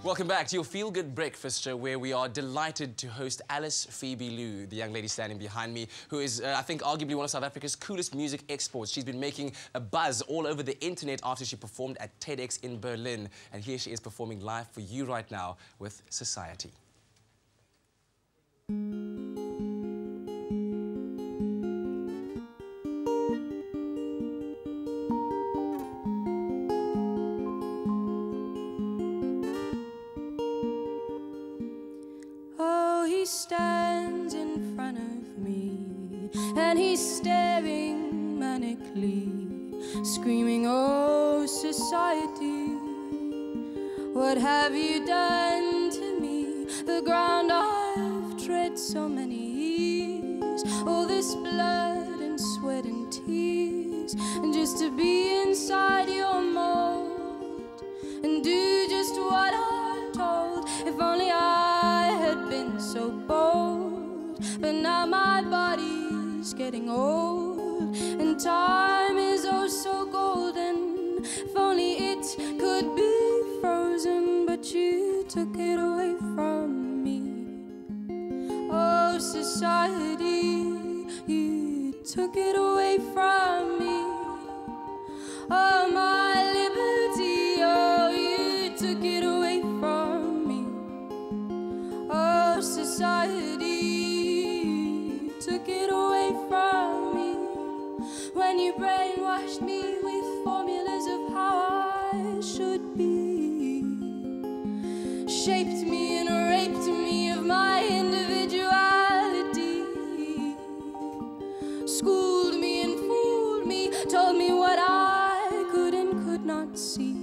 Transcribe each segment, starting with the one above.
Welcome back to your Feel Good Breakfast show, where we are delighted to host Phoebe Lou, the young lady standing behind me, who is, I think, arguably one of South Africa's coolest music exports. She's been making a buzz all over the internet after she performed at TEDx in Berlin. And here she is performing live for you right now with Society. He stands in front of me and he's staring manically, screaming, "Oh, society, what have you done to me? The ground I've tread so many years, all this blood and sweat and tears, and just to be inside your mold and do just what I'm told. If only I had been so bold, but now my body's getting old and time is oh so golden. If only it could be frozen, but you took it away from me. Oh, society, you took it away from me. Oh, my liberty, oh, you took it away from me. Oh, society, took it away from me. When you brainwashed me with formulas of how I should be, shaped me and raped me of my individuality, schooled me and fooled me, told me what I could and could not see,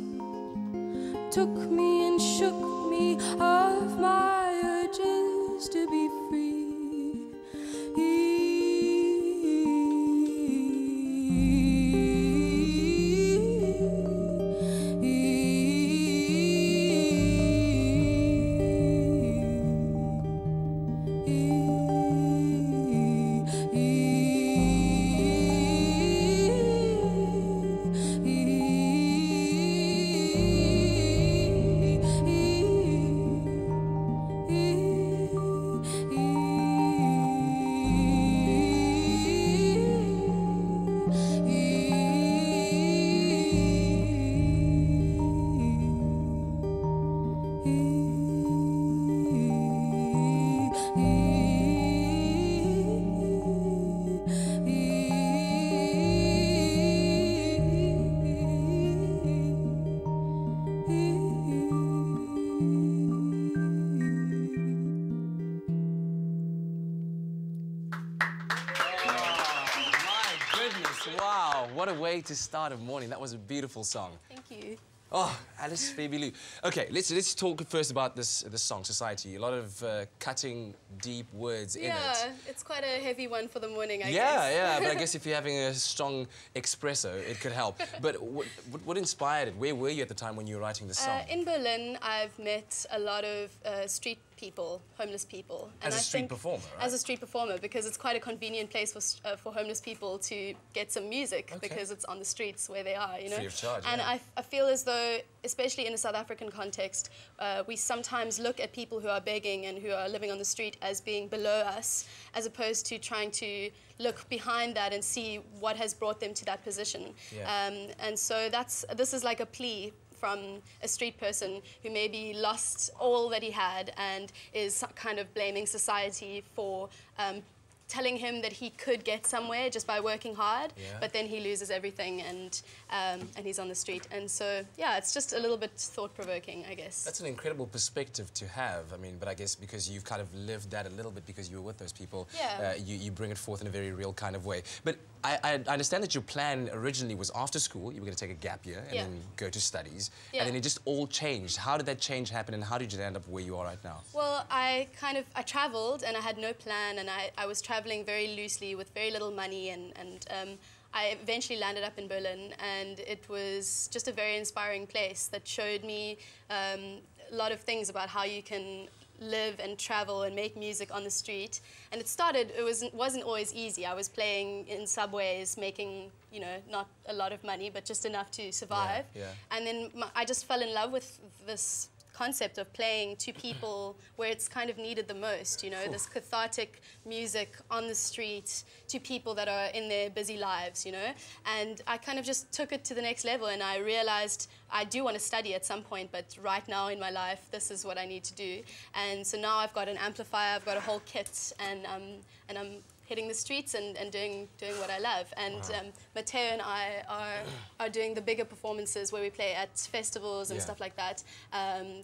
took me and shook me of my urges to be free. Wow, what a way to start a morning. That was a beautiful song. Thank you. Oh, Phoebe Lou. Okay, let's talk first about this song, Society. A lot of cutting, deep words in it. Yeah, it's quite a heavy one for the morning, I guess. Yeah, but I guess if you're having a strong espresso, it could help. But what inspired it? Where were you at the time when you were writing the song? In Berlin, I've met a lot of street people, homeless people. And as a street performer, right? As a street performer, because it's quite a convenient place for homeless people to get some music, because it's on the streets where they are, you know? Free of charge, and yeah. I feel as though, especially in a South African context, we sometimes look at people who are begging and who are living on the street as being below us, as opposed to trying to look behind that and see what has brought them to that position. Yeah. And so this is like a plea from a street person who maybe lost all that he had and is kind of blaming society for telling him that he could get somewhere just by working hard, but then he loses everything and he's on the street. And so, yeah, it's just a little bit thought-provoking, I guess. That's an incredible perspective to have. I mean, but I guess because you've kind of lived that a little bit because you were with those people, you bring it forth in a very real kind of way. But I understand that your plan originally was after school, you were going to take a gap year and then go to studies, and then it just all changed. How did that change happen, and how did you end up where you are right now? Well, I traveled and I had no plan, and I was traveling very loosely with very little money, and I eventually landed up in Berlin, and it was just a very inspiring place that showed me a lot of things about how you can live and travel and make music on the street. And it wasn't always easy. I was playing in subways, making, you know, not a lot of money, but just enough to survive. Yeah, yeah. And then I just fell in love with this concept of playing to people where it's kind of needed the most, you know, this cathartic music on the street to people that are in their busy lives, you know. And I kind of just took it to the next level, and I realized I do want to study at some point, but right now in my life, this is what I need to do. And so now I've got an amplifier, I've got a whole kit, and I'm hitting the streets and doing what I love. And Matteo and I are doing the bigger performances where we play at festivals and stuff like that.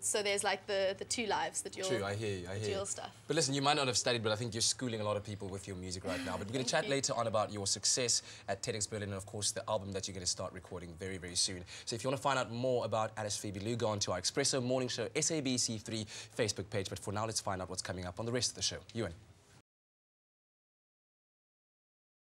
So there's like the two lives, the dual, True, I hear you, dual stuff. But listen, you might not have studied, but I think you're schooling a lot of people with your music right now. But we're going to chat later on about your success at TEDx Berlin and, of course, the album that you're going to start recording very, very soon. So if you want to find out more about Alice Phoebe Lou, go on to our Expresso Morning Show SABC3 Facebook page. But for now, let's find out what's coming up on the rest of the show. Ewan.